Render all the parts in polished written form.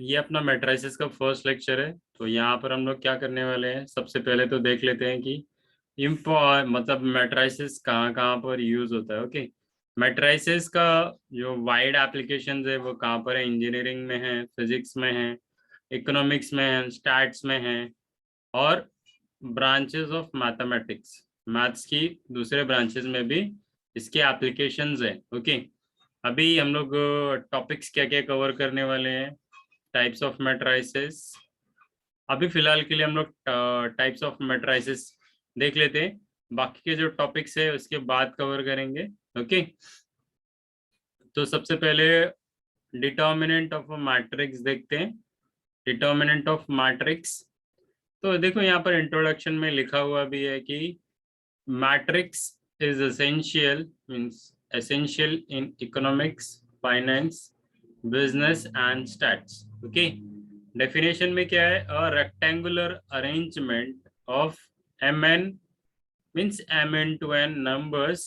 ये अपना मैट्रिसेस का फर्स्ट लेक्चर है। तो यहाँ पर हम लोग क्या करने वाले हैं, सबसे पहले तो देख लेते हैं कि इम्पो मतलब मैट्रिसेस कहाँ कहाँ पर यूज होता है। ओके, मैट्रिसेस का जो वाइड एप्लीकेशंस है वो कहाँ पर है, इंजीनियरिंग में है, फिजिक्स में है, इकोनॉमिक्स में है, स्टैट्स में है, और ब्रांचेस ऑफ मैथमेटिक्स, मैथ्स की दूसरे ब्रांचेस में भी इसके एप्लीकेशंस है। ओके, अभी हम लोग टॉपिक्स क्या क्या कवर करने वाले हैं, टाइप्स ऑफ मैट्रिसेस। अभी फिलहाल के लिए हम लोग टाइप्स ऑफ मैट्रिसेस देख लेते हैं, बाकी के जो टॉपिक्स है उसके बाद कवर करेंगे। ओके, तो सबसे पहले डिटर्मिनेंट ऑफ अ मैट्रिक्स देखते हैं। डिटर्मिनेंट ऑफ मैट्रिक्स, तो देखो यहाँ पर इंट्रोडक्शन में लिखा हुआ भी है कि matrix is essential, means essential in economics, finance, business and stats. Okay, definition में क्या है, a rectangular arrangement of M N, means M N to N numbers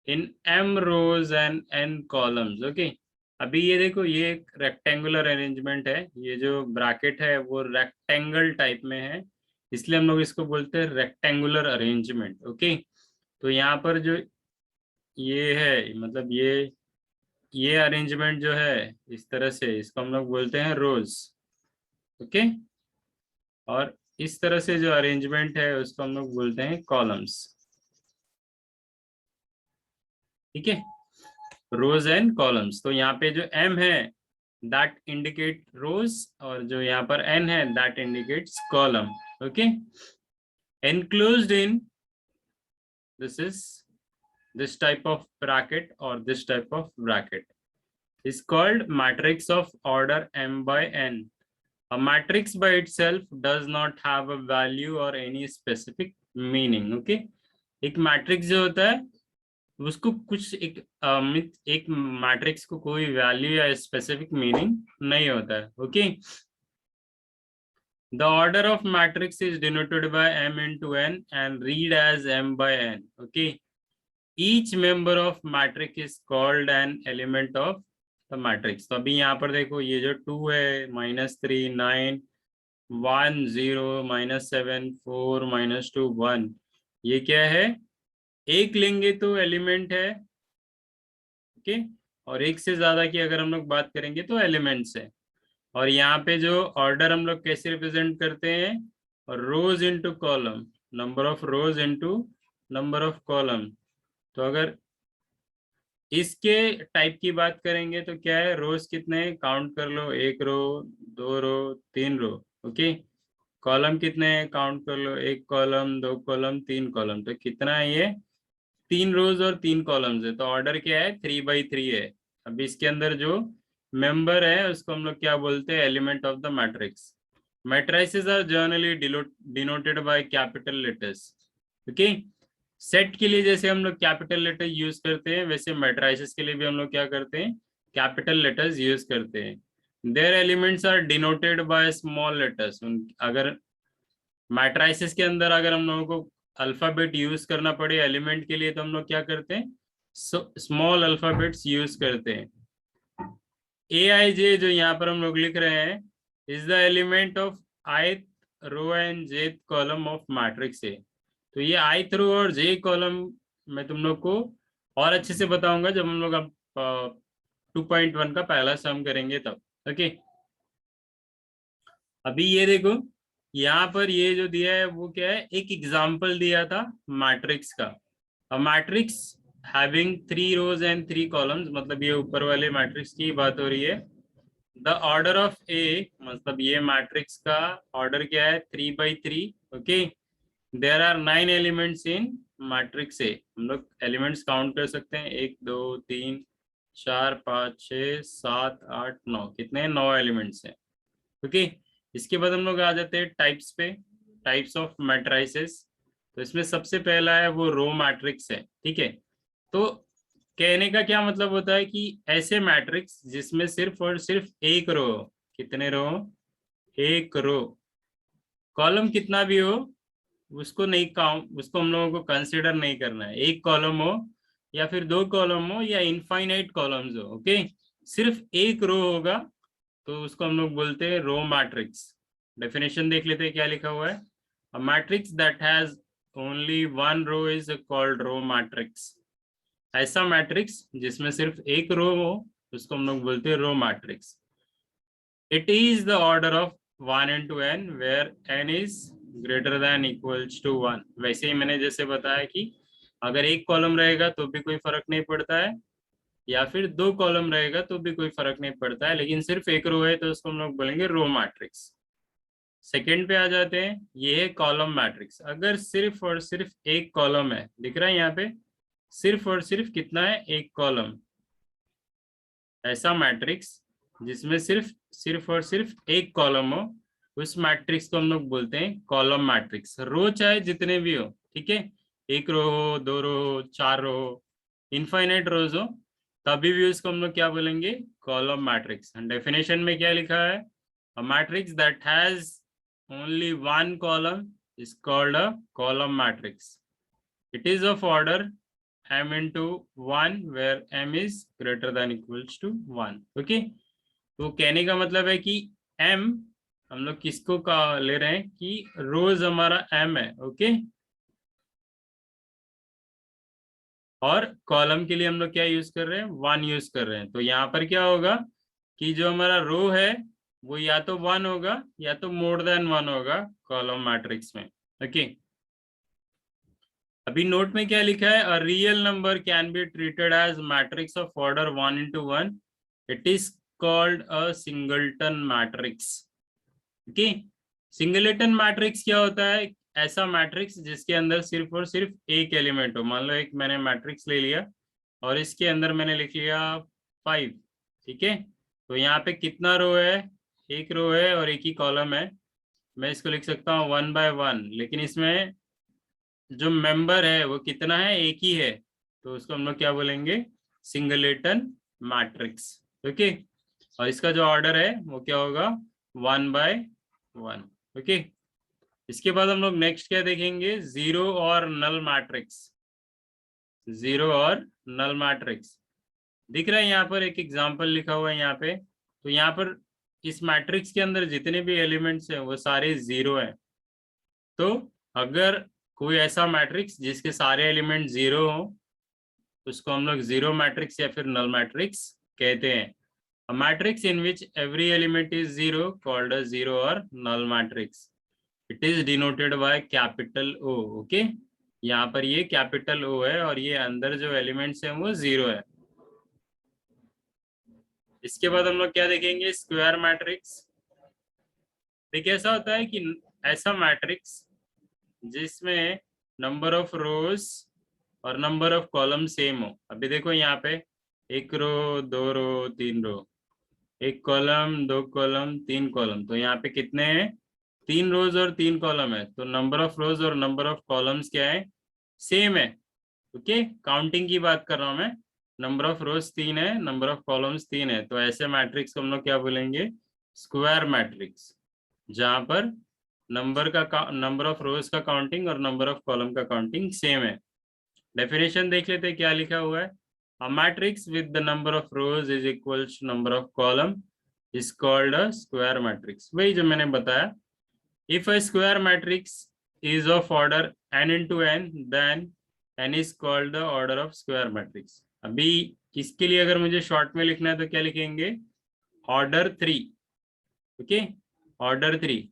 in M rows and N columns. Okay, अभी ये देखो, ये एक rectangular arrangement है, ये जो ब्रैकेट है वो रेक्टेंगल टाइप में है, इसलिए हम लोग इसको बोलते हैं रेक्टेंगुलर अरेंजमेंट। ओके, तो यहाँ पर जो ये है, मतलब ये अरेंजमेंट जो है इस तरह से, इसको हम लोग बोलते हैं रोज। ओके, और इस तरह से जो अरेंजमेंट है उसको हम लोग बोलते हैं कॉलम्स। ठीक है, रोज एंड कॉलम्स। तो यहाँ पे जो एम है दैट इंडिकेट रोज, और जो यहाँ पर एन है that indicates column. Okay, enclosed in this type of bracket or this type of bracket is called matrix of order m by n. A matrix by itself does not have a value or any specific meaning. Okay, एक matrix जो होता है उसको कुछ एक matrix को कोई value या स्पेसिफिक मीनिंग नहीं होता है। Okay, the order of matrix is denoted by m into n and read as m by n. Okay, each member of matrix is called an element of the matrix. तो अभी यहाँ पर देखो, ये जो 2 है, -3, 9, 1, 0, -7, 4, -2, 1, ये क्या है, एक लेंगे तो एलिमेंट है। ओके, और एक से ज्यादा की अगर हम लोग बात करेंगे तो एलिमेंट्स है। और यहाँ पे जो ऑर्डर हम लोग कैसे रिप्रेजेंट करते हैं, रोज into column, number of rose into number of column. तो अगर इसके टाइप की बात करेंगे तो क्या है, रोज कितने काउंट कर लो, 1 रो, 2 रो, 3 रो। ओके, कॉलम कितने काउंट कर लो, 1 कॉलम, 2 कॉलम, 3 कॉलम। तो कितना है ये, 3 रोज और 3 कॉलम्स है, तो ऑर्डर क्या है, 3 by 3 है। अब इसके अंदर जो मेंबर है उसको हम लोग क्या बोलते हैं, element of the matrix. Matrices are generally denoted by capital letters. Okay, set के लिए जैसे हम लोग कैपिटल लेटर यूज करते हैं, वैसे मैट्रिसेस के लिए भी हम लोग क्या करते हैं, कैपिटल लेटर्स यूज करते हैं। Their elements are denoted by small letters. अगर मैट्रिसेस के अंदर अगर हम लोगों को अल्फाबेट यूज करना पड़े एलिमेंट के लिए, तो हम लोग क्या करते हैं, स्मॉल अल्फाबेट्स यूज करते हैं। ए आई जे जो यहाँ पर हम लोग लिख रहे हैं, is the element of ith row and jth column of matrix A. तो ये आइथ रो और जे कॉलम मैं तुम लोग को और अच्छे से बताऊंगा जब हम लोग अब 2.1 का पहला सम करेंगे तब। ओके, अभी ये देखो, यहाँ पर ये जो दिया है वो क्या है, एक एग्जाम्पल दिया था मैट्रिक्स का। A matrix having 3 rows and 3 columns, मतलब ये ऊपर वाले मैट्रिक्स की बात हो रही है। द ऑर्डर ऑफ ए, मतलब ये मैट्रिक्स का ऑर्डर क्या है, 3 by 3। Okay, there are 9 elements in matrix A. हम लोग एलिमेंट्स काउंट कर सकते हैं, 1, 2, 3, 4, 5, 6, 7, 8, 9, कितने, 9 एलिमेंट्स हैं। ओके, इसके बाद हम लोग आ जाते हैं टाइप्स पे, टाइप्स ऑफ मैट्रिसेस। तो इसमें सबसे पहला है वो रो मैट्रिक्स है। ठीक है, तो कहने का क्या मतलब होता है कि ऐसे मैट्रिक्स जिसमें सिर्फ और सिर्फ एक रो हो। कितने रो, एक रो। कॉलम कितना भी हो उसको नहीं काउंट, उसको हम लोगों को कंसिडर नहीं करना है। एक कॉलम हो या फिर 2 कॉलम हो या इनफाइनाइट कॉलम्स हो, ओके, सिर्फ एक रो होगा तो उसको हम लोग बोलते हैं रो मैट्रिक्स। डेफिनेशन देख लेते हैं क्या लिखा हुआ है। A matrix that has only one row is called row matrix. ऐसा मैट्रिक्स जिसमें सिर्फ एक रो हो उसको हम लोग बोलते हैं row matrix. It is the order of 1 into n where n is greater than equals to 1। वैसे ही मैंने जैसे बताया कि अगर एक कॉलम रहेगा तो भी कोई फर्क नहीं पड़ता है, या फिर दो कॉलम रहेगा तो भी कोई फर्क नहीं पड़ता है, लेकिन सिर्फ एक रो है तो उसको हम लोग बोलेंगे रो मैट्रिक्स। सेकेंड पे आ जाते हैं, ये है कॉलम मैट्रिक्स। अगर सिर्फ और सिर्फ एक कॉलम है, दिख रहा है यहाँ पे, सिर्फ और सिर्फ कितना है, एक कॉलम। ऐसा मैट्रिक्स जिसमें सिर्फ सिर्फ और सिर्फ एक कॉलम हो, उस मैट्रिक्स को हम लोग बोलते हैं कॉलम मैट्रिक्स। रो चाहे जितने भी हो, ठीक है, एक रो हो, दो रो हो, चार रो हो, इनफाइनाइट रोज हो, तभी भी उसको हम लोग क्या बोलेंगे, कॉलम मैट्रिक्स। डेफिनेशन में क्या लिखा है, a matrix that has only one column is called a column matrix. It is of order m into 1 where m is greater than equals to 1। Okay, तो कहने का मतलब है कि m हम लोग किसको का ले रहे हैं कि रोज हमारा m है, ओके, और कॉलम के लिए हम लोग क्या यूज कर रहे हैं, 1 यूज कर रहे हैं। तो यहाँ पर क्या होगा कि जो हमारा रो है वो या तो 1 होगा या तो मोर देन 1 होगा कॉलम मैट्रिक्स में। ओके, अभी नोट में क्या लिखा है, a real number can be treated as matrix of order 1 into 1। It is called a singleton matrix. Okay, singleton matrix क्या होता है, ऐसा मैट्रिक्स जिसके अंदर सिर्फ और सिर्फ एक एलिमेंट हो। मान लो एक मैंने मैट्रिक्स ले लिया और इसके अंदर मैंने लिख लिया 5, ठीक है, तो यहाँ पे कितना रो है, एक रो है और एक ही कॉलम है। मैं इसको लिख सकता हूँ 1 by 1, लेकिन इसमें जो मेंबर है वो कितना है, एक ही है, तो उसको हम लोग क्या बोलेंगे, सिंगलेटन मैट्रिक्स। ओके, और इसका जो ऑर्डर है वो क्या होगा, 1 by 1। ओके, इसके बाद हम लोग नेक्स्ट क्या देखेंगे, जीरो और नल मैट्रिक्स। जीरो और नल मैट्रिक्स दिख रहा है यहाँ पर, एक एग्जांपल लिखा हुआ है यहाँ पे। तो यहाँ पर इस मैट्रिक्स के अंदर जितने भी एलिमेंट्स हैं वो सारे जीरो हैं। तो अगर कोई ऐसा मैट्रिक्स जिसके सारे एलिमेंट जीरो हो उसको हम लोग जीरो मैट्रिक्स या फिर नल मैट्रिक्स कहते हैं। A matrix in which every element is zero called a zero और null matrix. It is denoted by capital O. Okay, यहाँ पर ये कैपिटल ओ है और ये अंदर जो एलिमेंट्स हैं वो जीरो है। इसके बाद हम लोग क्या देखेंगे, स्क्वायर मैट्रिक्स। देखिए ऐसा होता है कि ऐसा मैट्रिक्स जिसमें नंबर ऑफ रोज और नंबर ऑफ कॉलम सेम हो। अभी देखो यहाँ पे एक रो, दो रो, तीन रो, एक कॉलम, दो कॉलम, तीन कॉलम, तो यहाँ पे कितने हैं, 3 रोज और 3 कॉलम है, तो नंबर ऑफ रोज और नंबर ऑफ कॉलम्स क्या है, सेम है। ओके, काउंटिंग की बात कर रहा हूं मैं, नंबर ऑफ रोज 3 है, नंबर ऑफ कॉलम्स 3 है, तो ऐसे मैट्रिक्स को हम लोग क्या बोलेंगे, स्क्वायर मैट्रिक्स, जहां पर नंबर ऑफ रोज का काउंटिंग और नंबर ऑफ कॉलम का काउंटिंग सेम है। डेफिनेशन देख लेते हैं क्या लिखा हुआ है, a matrix with the number of rows is equal to number of column is called a square matrix. वही जो मैंने बताया, if a square matrix is of order n into n then n is called the order of square matrix। अभी इसके लिए अगर मुझे short में लिखना है तो क्या लिखेंगे, ऑर्डर 3। Okay, order 3।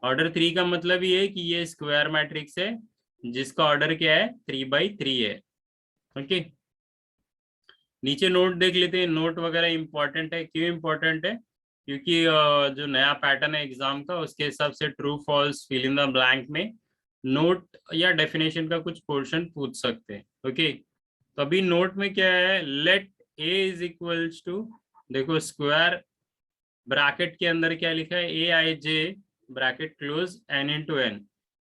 ऑर्डर 3 का मतलब ये है कि ये स्क्वायर मैट्रिक्स है जिसका ऑर्डर क्या है, 3/3 है। ओके, नीचे नोट देख लेते हैं, नोट वगैरह इंपॉर्टेंट है। क्यों इंपॉर्टेंट है, क्योंकि जो नया पैटर्न है एग्जाम का उसके हिसाब से true false fill in the blank में नोट या डेफिनेशन का कुछ पोर्शन पूछ सकते हैं। ओके, तो अभी नोट में क्या है, let A is equals to, देखो स्क्वायर ब्रैकेट के अंदर क्या लिखा है, A I J bracket close N into N.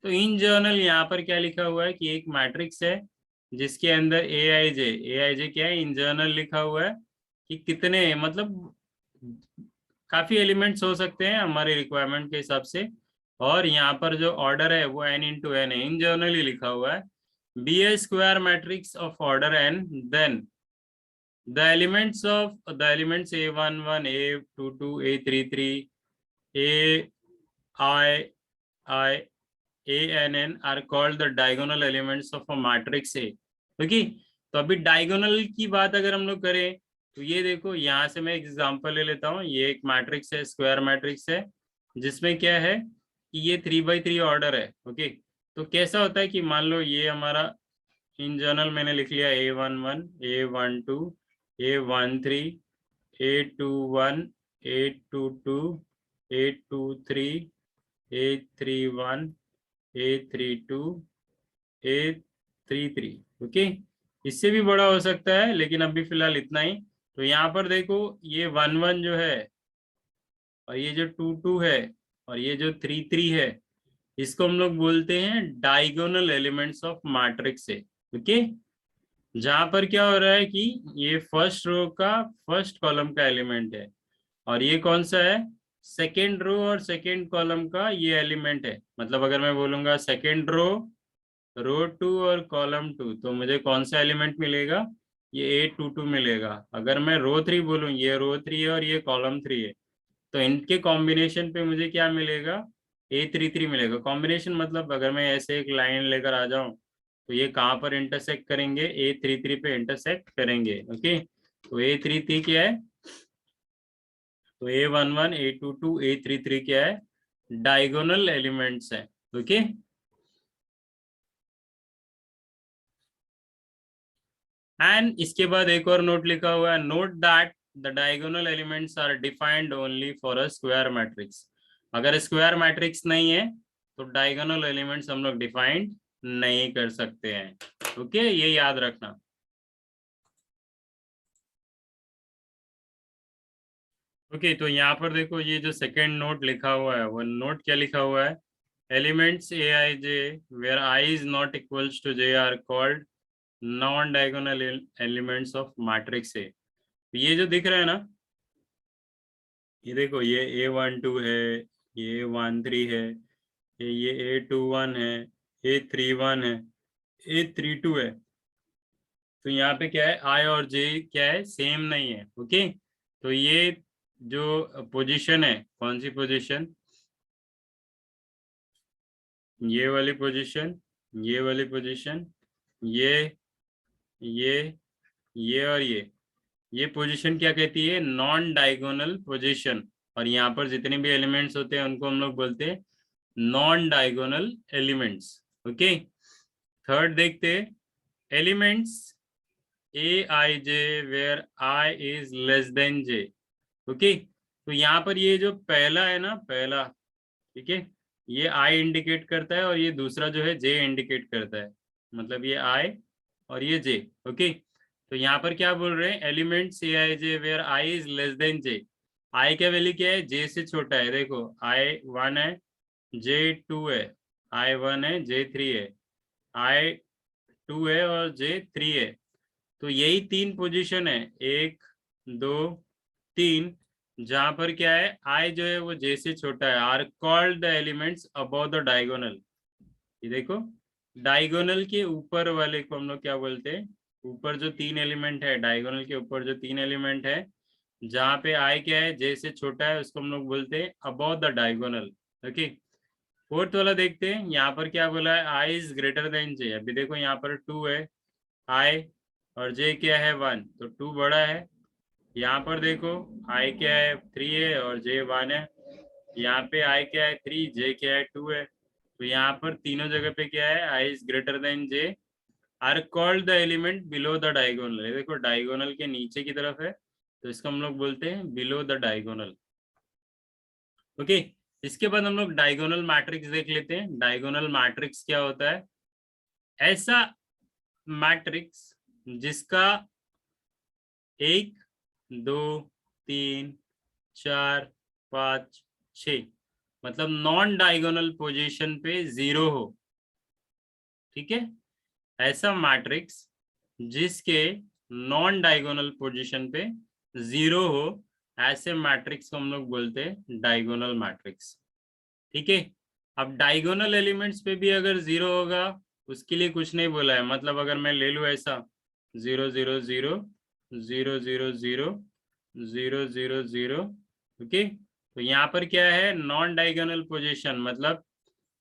तो इन जनरल यहाँ पर क्या लिखा हुआ है कि एक मैट्रिक्स है जिसके अंदर ए आई जे क्या है, इन जनरल लिखा हुआ है कि कितने, मतलब काफी एलिमेंट्स हो सकते हैं हमारे रिक्वायरमेंट के हिसाब से, और यहाँ पर जो ऑर्डर है वो n into n है, इन जनरली लिखा हुआ है। Be a square matrix of order n then the elements A11, A22, A33, I, ANN are called the diagonal elements of a matrix A. Okay, तो अभी डायगोनल की बात अगर हम लोग करें तो ये देखो, यहाँ से मैं एक एग्जांपल ले लेता हूँ। ये एक मैट्रिक्स है, स्क्वायर मैट्रिक्स है, जिसमें क्या है कि ये 3x3 ऑर्डर है। ओके, तो कैसा होता है कि मान लो ये हमारा इन जनरल मैंने लिख लिया A11, A12, A13, A21, A22, A23, A31, A32, A33। Okay, इससे भी बड़ा हो सकता है, लेकिन अभी फिलहाल इतना ही। तो यहाँ पर देखो, ये 11 जो है, और ये जो 22 है, और ये जो 33 है, इसको हम लोग बोलते हैं डायगोनल एलिमेंट्स ऑफ मैट्रिक्स है। ओके, जहां पर क्या हो रहा है कि ये फर्स्ट रो का फर्स्ट कॉलम का एलिमेंट है, और ये कौन सा है, सेकेंड रो और सेकेंड कॉलम का ये एलिमेंट है। मतलब अगर मैं बोलूंगा सेकेंड रो, रो 2 और कॉलम 2, तो मुझे कौन सा एलिमेंट मिलेगा, ये A22 मिलेगा। अगर मैं रो 3 बोलूँ, ये रो 3 है और ये कॉलम 3 है, तो इनके कॉम्बिनेशन पे मुझे क्या मिलेगा, A33 मिलेगा। कॉम्बिनेशन मतलब अगर मैं ऐसे एक लाइन लेकर आ जाऊं, तो ये कहाँ पर इंटरसेक्ट करेंगे, A33 पे इंटरसेक्ट करेंगे। ओके, तो A33 क्या है, तो A11, A22, A33 क्या है, डायगोनल एलिमेंट्स है। ओके, एंड इसके बाद एक और नोट लिखा हुआ है, note that the diagonal elements are defined only for a square matrix. अगर स्क्वायर मैट्रिक्स नहीं है तो डायगोनल एलिमेंट्स हम लोग डिफाइंड नहीं कर सकते हैं। ओके, ये याद रखना। ओके, तो यहाँ पर देखो, ये जो सेकेंड नोट लिखा हुआ है, वो नोट क्या लिखा हुआ है, elements A I J where I is not equals to j are called non diagonal elements of matrix A. ये जो दिख रहा है ना, ये देखो, ये A12 है, ये A13 है, ये A21 है, A31 है, A32 है। तो यहाँ पे क्या है, I और J क्या है, सेम नहीं है। ओके, तो ये जो पोजीशन है, कौन सी पोजीशन, ये वाली पोजीशन, ये वाली पोजीशन, ये ये ये और ये पोजीशन क्या कहती है, नॉन डायगोनल पोजीशन। और यहाँ पर जितने भी एलिमेंट्स होते हैं उनको हम लोग बोलते हैं non diagonal elements. Okay, third देखते, elements A I J where I is less than J. Okay, तो यहाँ पर ये जो पहला है ना, पहला, ठीक है, ये आई इंडिकेट करता है और ये दूसरा जो है जे इंडिकेट करता है। मतलब ये आई और ये जे। ओके, तो यहाँ पर क्या बोल रहे हैं, elements A I J where I is less than J. I का वैल्यू क्या है, जे से छोटा है। देखो, I1 है, J2 है, I1 है, J3 है, I2 है और J3 है। तो यही तीन पोजीशन है, 1, 2, 3, जहां पर क्या है, आई जो है वो जे से छोटा है, are called the elements above the diagonal. ये देखो, डायगोनल के ऊपर वाले को हम लोग क्या बोलते हैं, ऊपर जो तीन एलिमेंट है, डायगोनल के ऊपर जो तीन एलिमेंट है, जहाँ पे आई क्या है, जे से छोटा है, उसको हम लोग बोलते हैं above the diagonal. Okay, fourth वाला देखते हैं, यहाँ पर क्या बोला है, आई इज ग्रेटर देन जे। अभी देखो, यहाँ पर 2 है, आई और जे क्या है 1, तो 2 बड़ा है। यहाँ पर देखो, आई क्या है 3 है और जे 1 है। यहाँ पे आई क्या है 3, जे क्या है 2 है। तो यहाँ पर तीनों जगह पे क्या है, I is greater than J are called the element below the diagonal. देखो, डायगोनल के नीचे की तरफ है, तो इसको हम लोग बोलते हैं बिलो द डायगोनल। ओके, इसके बाद हम लोग डायगोनल मैट्रिक्स देख लेते हैं। डायगोनल मैट्रिक्स क्या होता है, ऐसा मैट्रिक्स जिसका 1, 2, 3, 4, 5, 6 मतलब नॉन डायगोनल पोजीशन पे 0 हो। ठीक है, ऐसा मैट्रिक्स जिसके नॉन डायगोनल पोजीशन पे 0 हो, ऐसे मैट्रिक्स को हम लोग बोलते हैं डायगोनल मैट्रिक्स। ठीक है, अब डायगोनल एलिमेंट्स पे भी अगर 0 होगा, उसके लिए कुछ नहीं बोला है। मतलब अगर मैं ले लूँ ऐसा 0, 0, 0, 0 0 0 0 0 0। ओके, तो यहाँ पर क्या है, नॉन डायगोनल पोजीशन, मतलब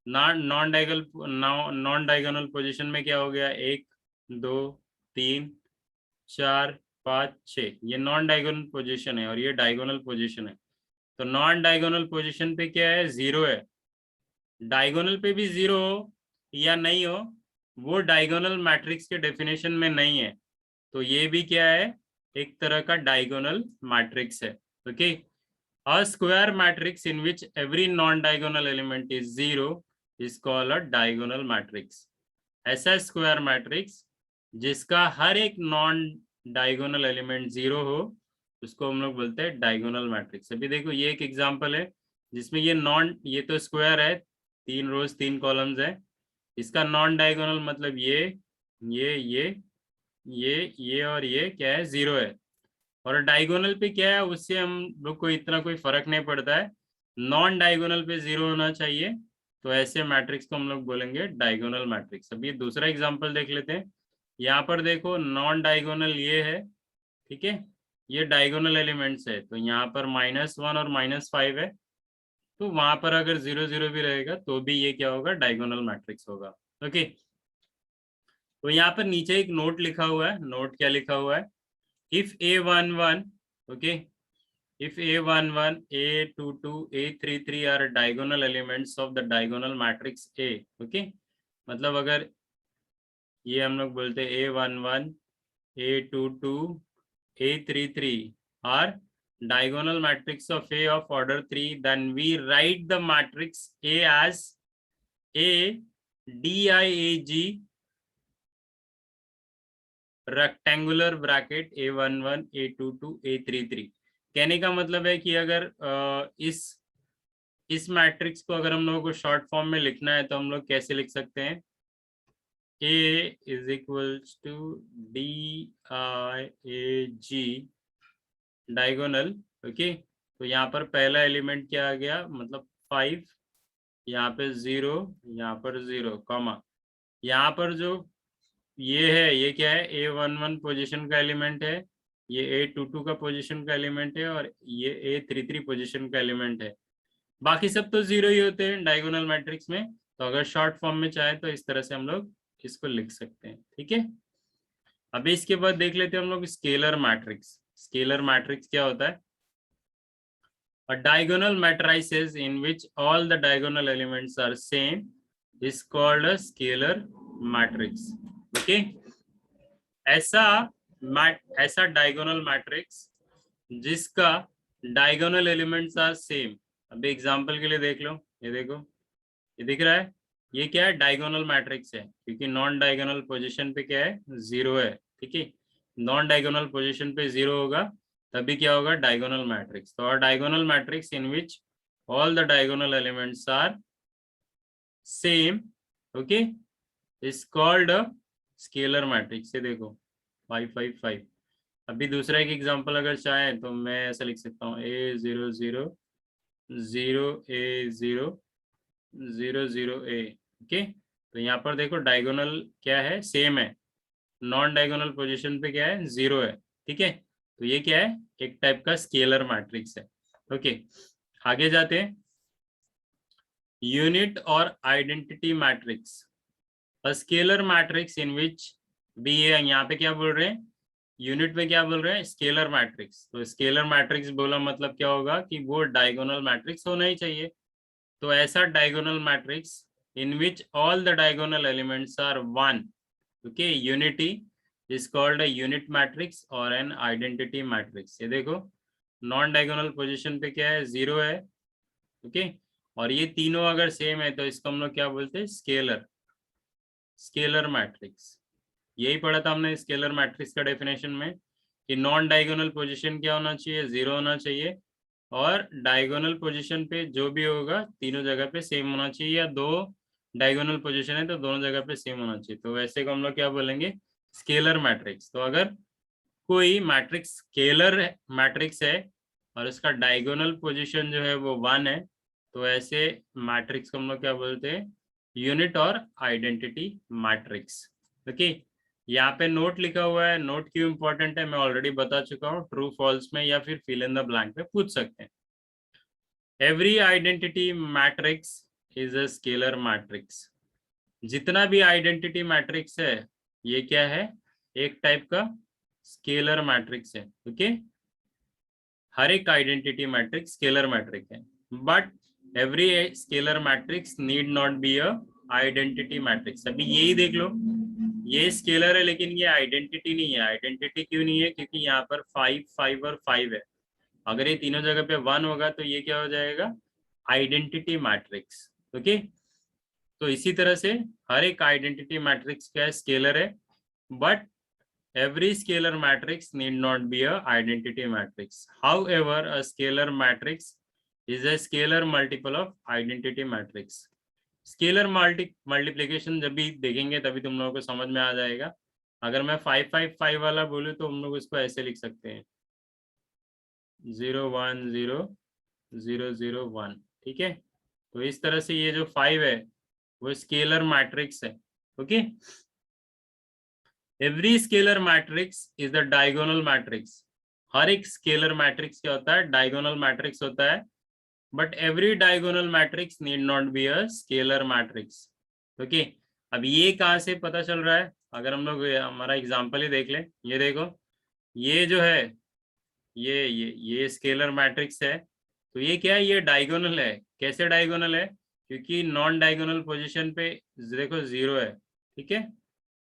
नॉन डायगोनल पोजीशन में क्या हो गया, 1 2 3 4 5 6, ये नॉन डायगोनल पोजीशन है और ये डायगोनल पोजीशन है। तो नॉन डायगोनल पोजीशन पे क्या है, 0 है। डायगोनल पे भी 0 हो या नहीं हो, वो डायगोनल मैट्रिक्स के डेफिनेशन में नहीं है। तो ये भी क्या है, एक तरह का डायगोनल मैट्रिक्स है। Okay, a square matrix in which every non-diagonal element is 0 is called a diagonal matrix। ऐसा स्क्वायर मैट्रिक्स जिसका हर एक नॉन डायगोनल एलिमेंट 0 हो, उसको हम लोग बोलते हैं डायगोनल मैट्रिक्स। अभी देखो ये एक एग्जांपल है जिसमें ये तो स्क्वायर है, 3 रोज 3 कॉलम्स है। इसका नॉन डायगोनल मतलब ये और ये क्या है, 0 है। और डायगोनल पे क्या है, उससे हम लोग को इतना कोई फर्क नहीं पड़ता है, नॉन डायगोनल पे 0 होना चाहिए। तो ऐसे मैट्रिक्स को हम लोग बोलेंगे डायगोनल मैट्रिक्स। अब ये दूसरा एग्जांपल देख लेते हैं। यहाँ पर देखो नॉन डायगोनल ये है, ठीक है, ये डायगोनल एलिमेंट्स है, तो यहाँ पर -1 और -5 है। तो वहां पर अगर 0 0 भी रहेगा तो भी ये क्या होगा, डायगोनल मैट्रिक्स होगा। ओके, तो यहाँ पर नीचे एक नोट लिखा हुआ है। नोट क्या लिखा हुआ है, if A11, okay, if A11, A22, A33 are diagonal elements of the diagonal matrix A, okay, मतलब अगर ये हम लोग बोलते हैं A11, A22, A33 are diagonal matrix of A of order 3, then we write the matrix A as A DIAG rectangular bracket A11, A22, A33। कहने का मतलब है कि अगर इस मैट्रिक्स को अगर हम लोगों को शॉर्ट फॉर्म में लिखना है तो हम लोग कैसे लिख सकते हैं, A is equals to DIAG diagonal. Okay, तो यहाँ पर पहला एलिमेंट क्या आ गया, मतलब 5, यहाँ पे 0, यहाँ पर 0 कॉमा, यहाँ पर जो ये है ये क्या है, A11 पोजीशन का एलिमेंट है, ये A22 का पोजीशन का एलिमेंट है और ये A33 पोजीशन का एलिमेंट है। बाकी सब तो 0 ही होते हैं डायगोनल मैट्रिक्स में। तो अगर शॉर्ट फॉर्म में चाहे तो इस तरह से हम लोग इसको लिख सकते हैं, ठीक है। अभी इसके बाद देख लेते हैं हम लोग स्केलर मैट्रिक्स। स्केलर मैट्रिक्स क्या होता है, a diagonal matrices in which all the diagonal elements are same is called a scalar matrix। okay, ऐसा डायगोनल मैट्रिक्स जिसका डायगोनल एलिमेंट्स आर सेम। अभी एग्जांपल के लिए देख लो, ये देखो, ये दिख रहा है, ये क्या है, डायगोनल मैट्रिक्स है, क्योंकि नॉन डायगोनल पोजीशन पे क्या है, 0 है। ठीक है, नॉन डायगोनल पोजीशन पे 0 होगा तभी क्या होगा, डायगोनल मैट्रिक्स। तो diagonal matrix in which all the diagonal elements are same, okay, is called a scalar matrix. ये देखो 5 5 5। अभी दूसरा एक एग्जांपल अगर चाहें तो मैं ऐसा लिख सकता हूँ, A0 0 0 A0 0 0 A। ओके, तो यहाँ पर देखो डायगोनल क्या है, सेम है, नॉन डायगोनल पोजीशन पे क्या है, 0 है। ठीक है, तो ये क्या है, एक टाइप का स्केलर मैट्रिक्स है। ओके, आगे जाते हैं, यूनिट और identity matrix. Scalar matrix in विच भी, ये यहाँ पे क्या बोल रहे हैं, यूनिट में क्या बोल रहे हैं, स्केलर मैट्रिक्स। तो स्केलर मैट्रिक्स बोला मतलब क्या होगा कि वो डायगोनल मैट्रिक्स होना ही चाहिए। तो ऐसा diagonal matrix in which all the diagonal elements are 1, okay, unity is called a unit matrix और एन आइडेंटिटी मैट्रिक्स। ये देखो नॉन डायगोनल पोजीशन पे क्या है, 0 है, ओके, और ये तीनों अगर सेम है तो इसको हम लोग क्या बोलते हैं, स्केलर मैट्रिक्स। यही पढ़ा था हमने स्केलर मैट्रिक्स का डेफिनेशन में कि नॉन डायगोनल पोजीशन क्या होना चाहिए, 0 होना चाहिए, और डायगोनल पोजीशन पे जो भी होगा तीनों जगह पे सेम होना चाहिए, या दो डायगोनल पोजीशन है तो दोनों जगह पे सेम होना चाहिए। तो वैसे को हम लोग क्या बोलेंगे, स्केलर मैट्रिक्स। तो अगर कोई मैट्रिक्स स्केलर मैट्रिक्स है और उसका डायगोनल पोजीशन जो है वो 1 है, तो ऐसे मैट्रिक्स को हम लोग क्या बोलते हैं, यूनिट और आइडेंटिटी मैट्रिक्स। ओके, यहाँ पे नोट लिखा हुआ है, नोट क्यों इंपॉर्टेंट है मैं ऑलरेडी बता चुका हूँ, ट्रू फॉल्स में या फिर फिल इन द ब्लैंक में पूछ सकते हैं। Every identity matrix is a scalar matrix. जितना भी आइडेंटिटी मैट्रिक्स है ये क्या है, एक टाइप का स्केलर मैट्रिक्स है। ओके, हर एक आइडेंटिटी मैट्रिक्स स्केलर मैट्रिक है, but every scalar matrix need not be a identity matrix. अभी यही देख लो, ये स्केलर है लेकिन ये आइडेंटिटी नहीं है। आइडेंटिटी क्यों नहीं है, क्योंकि यहाँ पर 5 5 और 5 है। अगर ये तीनों जगह पे 1 होगा तो ये क्या हो जाएगा, आइडेंटिटी मैट्रिक्स। ओके, तो इसी तरह से हर एक आइडेंटिटी मैट्रिक्स क्या है, स्केलर है, but every scalar matrix need not be a identity matrix. However, a scalar matrix is a scalar multiple of identity matrix. Scalar multiplication जब भी देखेंगे तभी तुम लोगों को समझ में आ जाएगा। अगर मैं 555 वाला बोलूँ तो हम लोग उसको ऐसे लिख सकते हैं 0 1 0 0 0 1। ठीक है, तो इस तरह से ये जो 5 है वो स्केलर मैट्रिक्स है। Okay, every scalar matrix is the diagonal matrix. हर एक स्केलर मैट्रिक्स क्या होता है, डायगोनल मैट्रिक्स होता है, but every diagonal matrix need not be a scalar matrix. Okay, अब ये कहाँ से पता चल रहा है, अगर हम लोग हमारा एग्जांपल ही देख लें, ये देखो, ये जो है ये स्केलर मैट्रिक्स है, तो ये क्या है, ये डायगोनल है। कैसे डायगोनल है, क्योंकि नॉन डायगोनल पोजीशन पे देखो 0 है। ठीक है,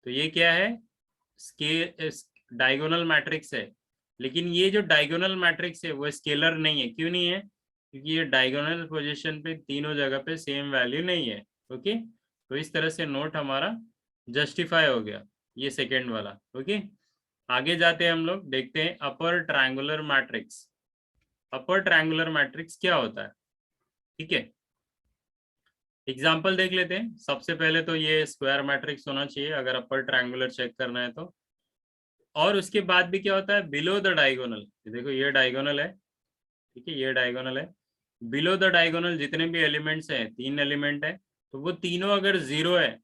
तो ये क्या है, डायगोनल मैट्रिक्स है। लेकिन ये जो डायगोनल मैट्रिक्स है वो स्केलर नहीं है। क्यों नहीं है, क्योंकि ये डायगोनल पोजीशन पे तीनों जगह पे सेम वैल्यू नहीं है। ओके, तो इस तरह से नोट हमारा जस्टिफाई हो गया, ये सेकेंड वाला। ओके, आगे जाते हैं हम लोग, देखते हैं अपर ट्रायंगुलर मैट्रिक्स। अपर ट्रायंगुलर मैट्रिक्स क्या होता है। ठीक है, एग्जाम्पल देख लेते हैं। सबसे पहले तो ये स्क्वायर मैट्रिक्स होना चाहिए अगर अपर ट्रायंगुलर चेक करना है तो। और उसके बाद भी क्या होता है, बिलो द डायगोनल। देखो ये डायगोनल है, ठीक है, ये डायगोनल है। बिलो द डायगोनल जितने भी एलिमेंट्स हैं, 3 एलिमेंट है, तो वो तीनों अगर 0 है।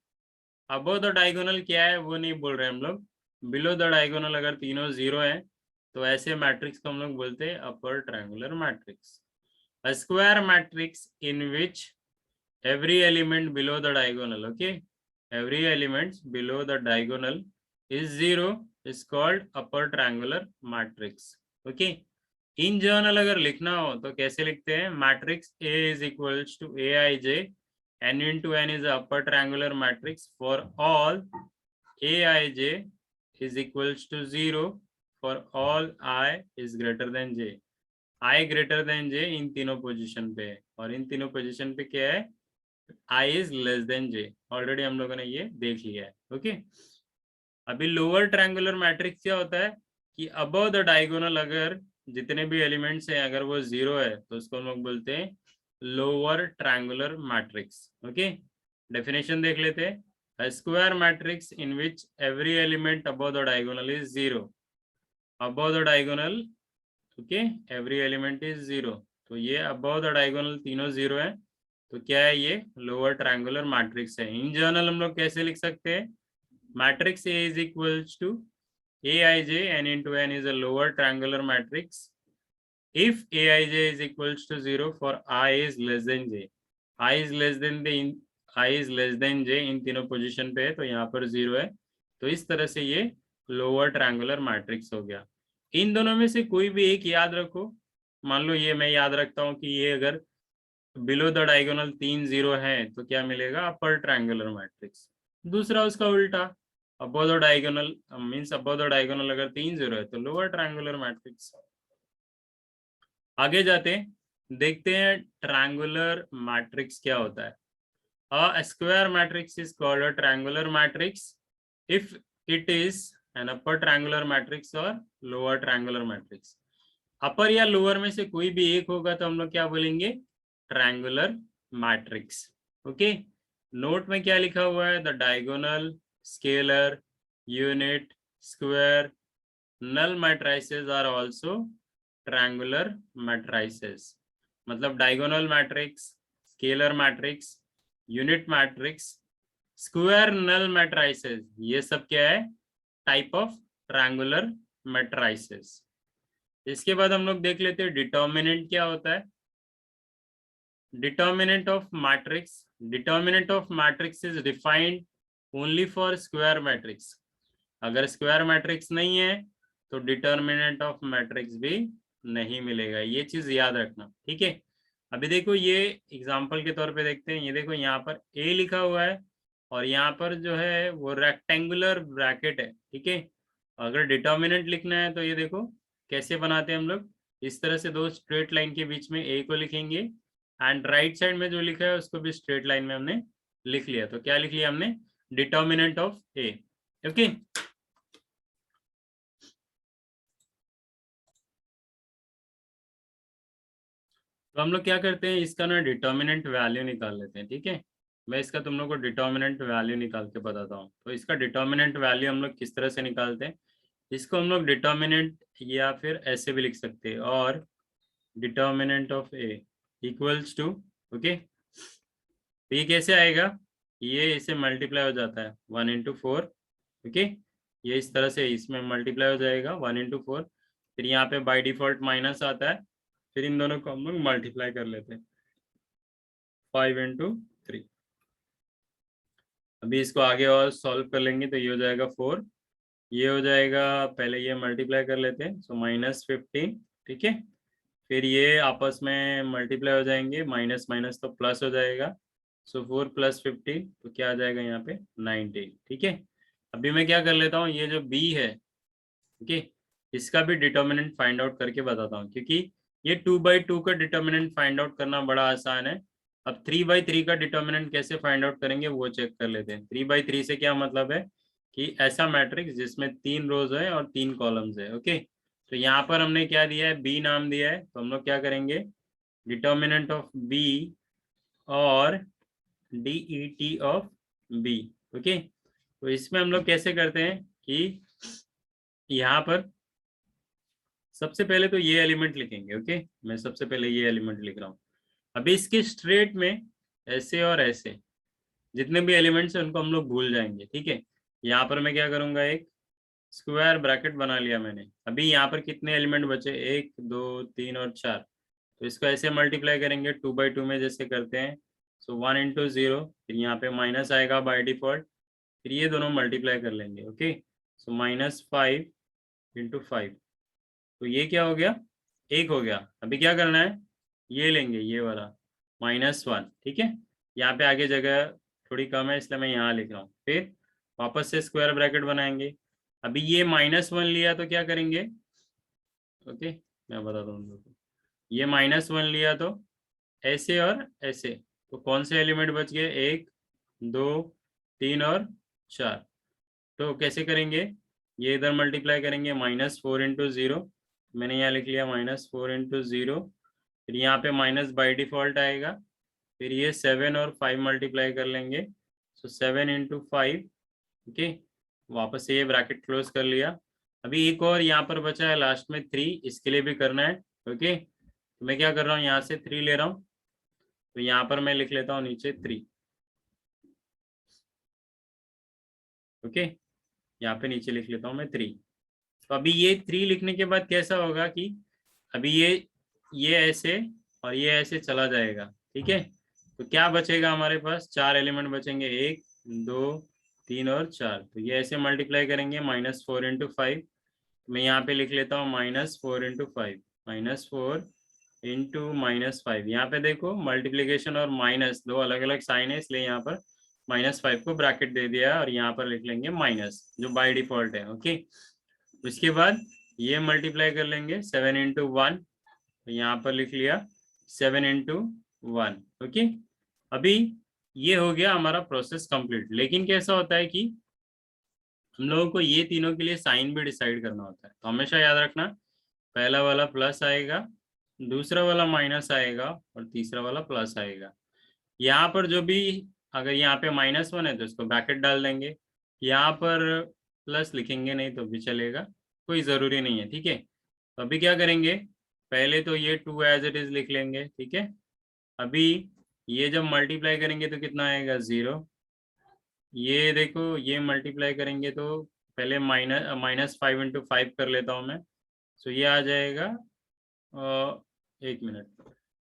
अबो द डायगोनल क्या है वो नहीं बोल रहे हम लोग, बिलो द डायगोनल अगर तीनों 0 है तो ऐसे मैट्रिक्स को हम लोग बोलते हैं अपर triangular matrix. A square matrix in which every element below the diagonal, okay, every element below the diagonal is 0 is called upper triangular matrix. Okay, in journal अगर लिखना हो तो कैसे लिखते हैं, matrix A is equals to aij, n into n is a upper triangular matrix for all aij is equals to 0 for all I is greater than j। I greater than j इन तीनों position पे है, और इन तीनों position पे क्या है, I is less then j। Already हम लोगों ने ये देख लिया है। ओके, अभी लोअर ट्रायंगुलर मैट्रिक्स क्या होता है कि अबव द डायगोनल अगर जितने भी एलिमेंट्स हैं अगर वो 0 है तो उसको हम लोग बोलते हैं lower triangular matrix. Okay, definition देख लेते हैं। A square matrix in which every element above the diagonal is 0. Above the diagonal, okay, every element is 0. तो ये above the diagonal तीनों 0 है, तो क्या है, ये लोअर ट्रायंगुलर मैट्रिक्स है। इन जनरल हम लोग कैसे लिख सकते हैं, matrix A is equals to aij n into n is a lower triangular matrix if aij is equals to 0 for I is less than j। I is less than the I is less than j इन तीनों position पे है, तो यहाँ पर 0 है, तो इस तरह से ये लोअर ट्रायंगुलर मैट्रिक्स हो गया। इन दोनों में से कोई भी एक याद रखो। मान लो ये मैं याद रखता हूँ कि ये अगर बिलो द डायगोनल 3 0 है तो क्या मिलेगा, अपर ट्रायंगुलर मैट्रिक्स। दूसरा उसका उल्टा, above the diagonal means above the diagonal अगर 3 0 है तो लोअर ट्रायंगुलर मैट्रिक्स। आगे जाते हैं, देखते हैं ट्रायंगुलर मैट्रिक्स क्या होता है। अ square matrix is called a triangular matrix if it is an upper triangular matrix और लोअर ट्रायंगुलर मैट्रिक्स। अपर या लोअर में से कोई भी एक होगा तो हम लोग क्या बोलेंगे, ट्रायंगुलर मैट्रिक्स। ओके, नोट में क्या लिखा हुआ है, the diagonal, scalar, unit, square, null matrices are also triangular matrices. मतलब diagonal matrix, scalar matrix, unit matrix, square, null matrices, ये सब क्या है, टाइप ऑफ ट्रायंगुलर मैट्रिसेस। इसके बाद हम लोग देख लेते हैं डिटर्मिनेंट क्या होता है। Determinant of matrix, determinant of matrix is defined only for square matrix. अगर स्क्वायर मैट्रिक्स नहीं है तो डिटर्मिनेंट ऑफ मैट्रिक्स भी नहीं मिलेगा, ये चीज याद रखना, ठीक है। अभी देखो ये एग्जांपल के तौर पे देखते हैं, ये देखो यहाँ पर ए लिखा हुआ है और यहाँ पर जो है वो रेक्टेंगुलर ब्रैकेट है, ठीक है। अगर डिटर्मिनेंट लिखना है तो ये देखो कैसे बनाते हैं हम लोग, इस तरह से दो स्ट्रेट लाइन के बीच में ए को लिखेंगे एंड राइट साइड में जो लिखा है उसको भी स्ट्रेट लाइन में हमने लिख लिया। तो क्या लिख लिया हमने, डिटर्मिनेंट ऑफ ए, ओके। तो हम लोग क्या करते हैं, इसका ना डिटर्मिनेंट वैल्यू निकाल लेते हैं, ठीक है। मैं इसका तुम लोग को डिटर्मिनेंट वैल्यू निकाल के बताता हूँ। तो इसका डिटर्मिनेंट वैल्यू हम लोग किस तरह से निकालते हैं, इसको हम लोग डिटर्मिनेंट या फिर ऐसे भी लिख सकते हैं, और determinant of A equals to, okay. तो ये कैसे आएगा, ये इसे मल्टीप्लाई हो जाता है 1 into 4, ओके। ये इस तरह से इसमें मल्टीप्लाई हो जाएगा 1 into 4, फिर यहाँ पे बाय डिफॉल्ट माइनस आता है, फिर इन दोनों को हम लोग मल्टीप्लाई कर लेते हैं 5 into 3। अभी इसको आगे और सॉल्व कर लेंगे तो ये हो जाएगा 4, ये हो जाएगा, पहले ये मल्टीप्लाई कर लेते हैं, सो -15, ठीक है। फिर ये आपस में मल्टीप्लाई हो जाएंगे, माइनस माइनस तो प्लस हो जाएगा, सो 4 + 15 तो क्या आ जाएगा यहाँ पे 19, ठीक है। अभी मैं क्या कर लेता हूँ, ये जो b है, ओके, इसका भी डिटर्मिनेंट फाइंड आउट करके बताता हूँ, क्योंकि ये 2/2 का डिटर्मिनेंट फाइंड आउट करना बड़ा आसान है। अब 3/3 का डिटर्मिनेंट कैसे फाइंड आउट करेंगे वो चेक कर लेते हैं। 3/3 से क्या मतलब है कि ऐसा मैट्रिक्स जिसमें 3 रोज है और 3 कॉलम्स है, ओके। तो यहाँ पर हमने क्या दिया है, बी नाम दिया है, तो हम लोग क्या करेंगे, डिटर्मिनेंट ऑफ बी और DET ऑफ बी, ओके। तो इसमें हम लोग कैसे करते हैं कि यहाँ पर सबसे पहले तो ये एलिमेंट लिखेंगे, ओके। मैं सबसे पहले ये एलिमेंट लिख रहा हूँ। अभी इसके स्ट्रेट में ऐसे और ऐसे जितने भी एलिमेंट्स हैं उनको हम लोग भूल जाएंगे, ठीक है। यहाँ पर मैं क्या करूंगा, एक स्क्वायर ब्रैकेट बना लिया मैंने। अभी यहाँ पर कितने एलिमेंट बचे, 1 2 3 और 4, तो इसको ऐसे मल्टीप्लाई करेंगे 2/2 में जैसे करते हैं, सो 1 into 0, फिर यहाँ पे माइनस आएगा बाय डिफॉल्ट, फिर ये दोनों मल्टीप्लाई कर लेंगे, ओके। सो -5 into 5, तो ये क्या हो गया, 1 हो गया। अभी क्या करना है, ये लेंगे ये वाला -1, ठीक है। यहाँ पे आगे जगह थोड़ी कम है इसलिए मैं यहाँ लिख रहा हूँ। फिर वापस से स्क्वायर ब्रैकेट बनाएंगे। अभी ये -1 लिया तो क्या करेंगे, ओके, मैं बताता हूँ। ये -1 लिया तो ऐसे और ऐसे, तो कौन से एलिमेंट बच गए, 1 2 3 और 4। तो कैसे करेंगे, ये इधर मल्टीप्लाई करेंगे, -4 into 0, मैंने यहाँ लिख लिया -4 into 0, फिर यहाँ पे माइनस बाई डिफॉल्ट आएगा, फिर ये 7 और 5 मल्टीप्लाई कर लेंगे, सो 7 into 5, ओके। वापस से ये ब्रैकेट क्लोज कर लिया। अभी एक और यहाँ पर बचा है लास्ट में 3, इसके लिए भी करना है, ओके। तो मैं क्या कर रहा हूँ, यहाँ से 3 ले रहा हूँ, तो यहाँ पर मैं लिख लेता हूँ नीचे 3, ओके। यहाँ पे नीचे लिख लेता हूँ मैं 3। तो अभी ये 3 लिखने के बाद कैसा होगा कि अभी ये ऐसे और ये ऐसे चला जाएगा, ठीक है। तो क्या बचेगा हमारे पास, 4 एलिमेंट बचेंगे, 1 2 3 और 4, तो ये ऐसे मल्टीप्लाई करेंगे -4 into 5। मैं यहाँ पे लिख लेता हूँ -4 into 5, -4 into -5। यहाँ पे देखो मल्टीप्लीकेशन और माइनस दो अलग अलग साइन है, इसलिए यहाँ पर -5 को ब्रैकेट दे दिया और यहाँ पर लिख लेंगे माइनस, जो बाय डिफॉल्ट है, ओके। उसके बाद ये मल्टीप्लाई कर लेंगे 7 into 1, तो यहाँ पर लिख लिया 7 into 1, ओके। अभी ये हो गया हमारा प्रोसेस कंप्लीट। लेकिन कैसा होता है कि हम लोगों को ये तीनों के लिए साइन भी डिसाइड करना होता है, तो हमेशा याद रखना, पहला वाला प्लस आएगा, दूसरा वाला माइनस आएगा और तीसरा वाला प्लस आएगा। यहाँ पर जो भी, अगर यहाँ पे -1 है तो इसको ब्रैकेट डाल देंगे, यहाँ पर प्लस लिखेंगे नहीं तो भी चलेगा, कोई ज़रूरी नहीं है, ठीक है। तो अभी क्या करेंगे, पहले तो ये 2 एज इट इज लिख लेंगे, ठीक है। अभी ये जब मल्टीप्लाई करेंगे तो कितना आएगा, 0। ये देखो ये मल्टीप्लाई करेंगे तो पहले -5 इंटू 5 कर लेता हूँ मैं। सो ये आ जाएगा 1 मिनट,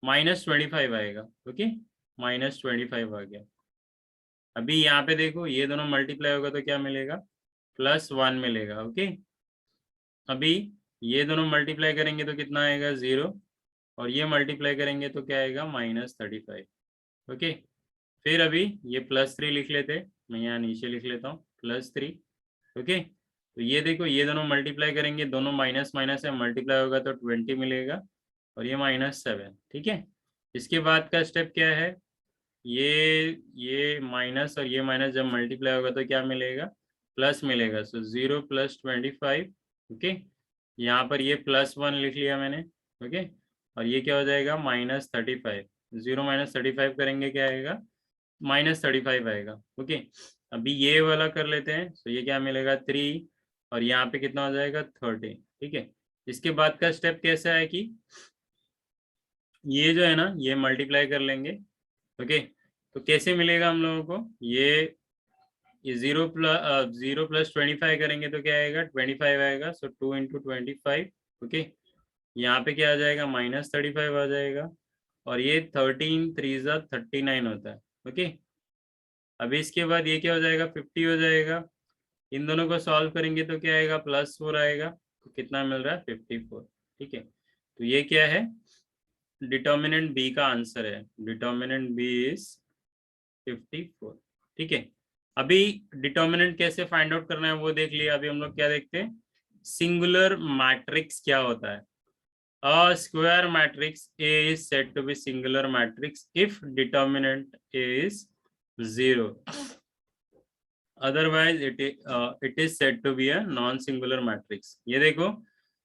-25 आएगा। ओके, -25 आ गया। अभी यहाँ पे देखो ये दोनों मल्टीप्लाई होगा तो क्या मिलेगा, +1 मिलेगा। ओके, अभी ये दोनों मल्टीप्लाई करेंगे तो कितना आएगा, 0, और ये मल्टीप्लाई करेंगे तो क्या आएगा, -35। ओके, फिर अभी ये +3 लिख लेते, मैं यहाँ नीचे लिख लेता हूँ +3। ओके, तो ये देखो ये दोनों मल्टीप्लाई करेंगे, दोनों माइनस माइनस है, मल्टीप्लाई होगा तो 20 मिलेगा, और ये -7। ठीक है, इसके बाद का स्टेप क्या है, ये माइनस और ये माइनस जब मल्टीप्लाई होगा तो क्या मिलेगा, प्लस मिलेगा। सो 0 + 25। ओके, यहाँ पर ये +1 लिख लिया मैंने। ओके, और ये क्या हो जाएगा, -35। 0 - 35 करेंगे क्या आएगा, -35 आएगा। ओके, अभी ये वाला कर लेते हैं। तो ये क्या मिलेगा, 3, और यहाँ पे कितना हो जाएगा, 30। ठीक है, इसके बाद का स्टेप कैसा है कि ये जो है ना, ये मल्टीप्लाई कर लेंगे। ओके, तो कैसे मिलेगा हम लोगों को, ये 0 + 25 करेंगे तो क्या आएगा, 25 आएगा। सो 2 × 25। ओके, यहाँ पे क्या आ जाएगा, -35 आ जाएगा, और ये 13 3 39 होता है। ओके, अभी इसके बाद ये क्या हो जाएगा, 50 हो जाएगा। इन दोनों को सॉल्व करेंगे तो क्या आएगा, +4 आएगा। तो कितना मिल रहा है, 54। ठीक है, तो ये क्या है, डिटर्मिनेंट बी का आंसर है। Determinant B is 54। ठीक है, अभी डिटर्मिनेंट कैसे फाइंड आउट करना है वो देख लिया। अभी हम लोग क्या देखते हैं, सिंगुलर मैट्रिक्स क्या होता है। A square matrix A is said to be singular matrix if determinant A is 0. Otherwise, it is said to be a non-singular matrix. ये देखो,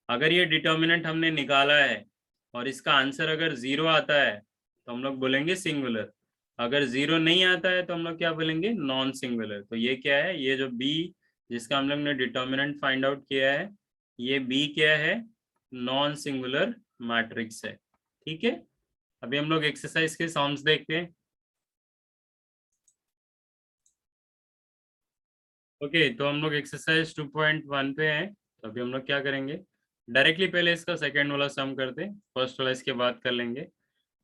अगर ये डिटर्मिनेंट हमने निकाला है और इसका आंसर अगर 0 आता है तो हम लोग बोलेंगे सिंगुलर। अगर 0 नहीं आता है तो हम लोग क्या बोलेंगे, नॉन सिंगुलर। तो ये क्या है, ये जो बी जिसका हम लोग ने डिटर्मिनेंट फाइंड आउट किया है, ये बी क्या है, नॉन सिंगुलर मैट्रिक्स है। ठीक है, अभी हम लोग एक्सरसाइज के सॉम्स देखते हैं। ओके, तो हम लोग एक्सरसाइज 2.1 पे हैं। तो अभी हम लोग क्या करेंगे, डायरेक्टली पहले इसका सेकेंड वाला सम करते हैं, फर्स्ट वाला इसके बाद कर लेंगे।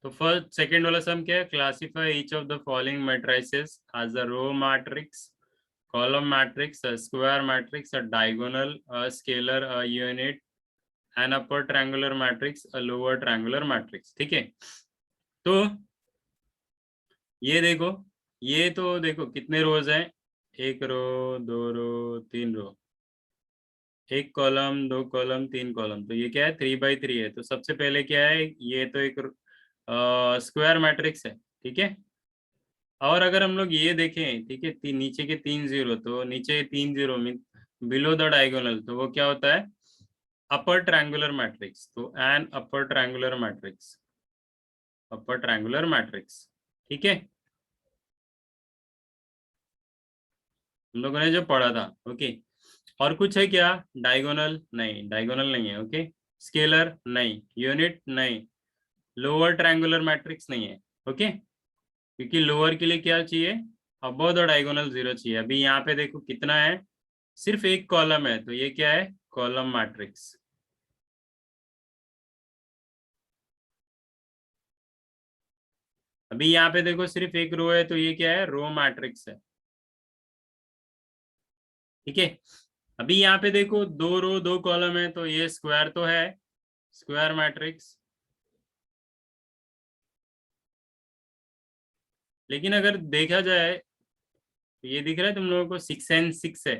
तो फर्स्ट सेकेंड वाला सम क्या है, classify each of the following matrices as a row matrix, column matrix, a square matrix, a diagonal, a scalar, a unit, an upper triangular matrix, a lower triangular matrix. ठीक है, तो ये देखो, ये तो देखो कितने रोज हैं, 1 रो, 2 रो, 3 रो, 1 कॉलम, 2 कॉलम, 3 कॉलम। तो ये क्या है, 3 × 3 है। तो सबसे पहले क्या है, ये तो एक स्क्वायर मैट्रिक्स है। ठीक है, और अगर हम लोग ये देखें, ठीक है, नीचे के 3 0, तो नीचे 3 0 मीन बिलो द डायगोनल, तो वो क्या होता है, अपर ट्रायंगुलर मैट्रिक्स। तो एन अपर ट्रायंगुलर मैट्रिक्स, अपर ट्रायंगुलर मैट्रिक्स। ठीक है, हम लोगों ने जो पढ़ा था। ओके, और कुछ है क्या, डायगोनल नहीं, डायगोनल नहीं है। ओके, स्केलर नहीं, यूनिट नहीं, लोअर ट्रायंगुलर मैट्रिक्स नहीं है। ओके, क्योंकि लोअर के लिए क्या चाहिए, अबव द डायगोनल 0 चाहिए। अभी यहाँ पे देखो कितना है, सिर्फ 1 कॉलम है, तो ये क्या है, कॉलम मैट्रिक्स। अभी यहाँ पे देखो सिर्फ 1 रो है, तो ये क्या है, रो मैट्रिक्स है। ठीक है, अभी यहाँ पे देखो 2 रो 2 कॉलम है, तो ये स्क्वायर तो है, स्क्वायर मैट्रिक्स। लेकिन अगर देखा जाए तो ये दिख रहा है तुम लोगों को 6 and 6 है।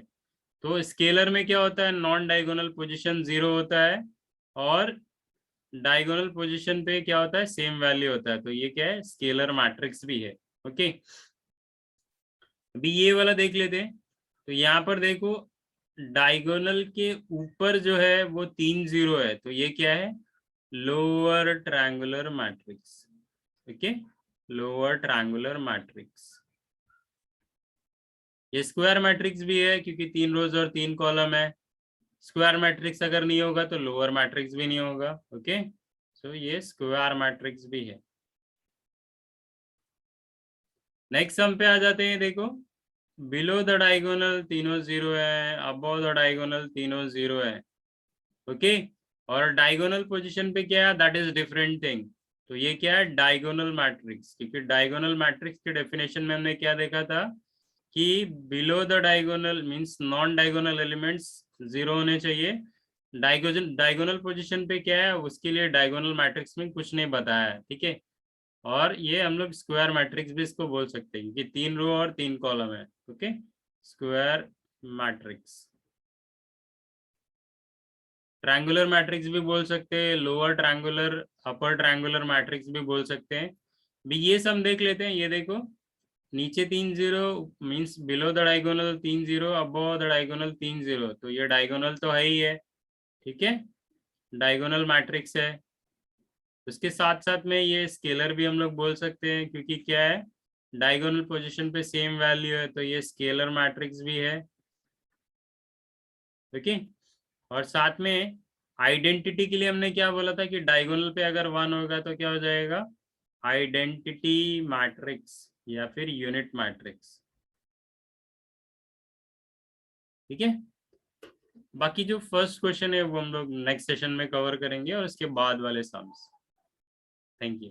तो स्केलर में क्या होता है, नॉन डायगोनल पोजीशन 0 होता है, और डायगोनल पोजीशन पे क्या होता है, सेम वैल्यू होता है। तो ये क्या है, स्केलर मैट्रिक्स भी है। ओके, अभी ये वाला देख लेते हैं। तो यहाँ पर देखो डायगोनल के ऊपर जो है वो 3 0 है, तो ये क्या है, lower triangular matrix. Okay, lower triangular matrix. ये स्क्वायर मैट्रिक्स भी है क्योंकि 3 रोज और 3 कॉलम है। स्क्वायर मैट्रिक्स अगर नहीं होगा तो लोअर मैट्रिक्स भी नहीं होगा। ओके, सो ये स्क्वायर मैट्रिक्स भी है। नेक्स्ट सम पे आ जाते हैं। देखो बिलो द डायगोनल तीनों जीरो है, अबव द डायगोनल तीनों जीरो है। ओके, और डायगोनल पोजीशन पे क्या है, दैट इज डिफरेंट थिंग। तो ये क्या है, डायगोनल मैट्रिक्स, क्योंकि डायगोनल मैट्रिक्स के डेफिनेशन में हमने क्या देखा था कि below the diagonal means non diagonal elements zero होने चाहिए। डायगोनल पोजीशन पे क्या है, उसके लिए डायगोनल मैट्रिक्स में कुछ नहीं बताया है, ठीक है। और ये हम लोग स्क्वायर मैट्रिक्स भी इसको बोल सकते हैं, क्योंकि 3 रो और 3 कॉलम है। Okay, square matrix. Triangular matrix भी बोल सकते हैं, लोअर ट्रायंगुलर अपर ट्रायंगुलर मैट्रिक्स भी बोल सकते हैं। भी ये सब देख लेते हैं। ये देखो, नीचे 3 zero means below the diagonal 3 zero, above the diagonal 3 zero, तो ये डायगोनल तो है ही है, ठीक है, डायगोनल मैट्रिक्स है। उसके साथ साथ में ये स्केलर भी हम लोग बोल सकते हैं, क्योंकि क्या है, डायगोनल पोजीशन पे सेम वैल्यू है, तो ये स्केलर मैट्रिक्स भी है। ओके, और साथ में आइडेंटिटी के लिए हमने क्या बोला था कि डायगोनल पे अगर 1 होगा तो क्या हो जाएगा, आइडेंटिटी मैट्रिक्स या फिर यूनिट मैट्रिक्स, ठीक है। बाकी जो फर्स्ट क्वेश्चन है वो हम लोग नेक्स्ट सेशन में कवर करेंगे, और उसके बाद वाले सम्स। Thank you.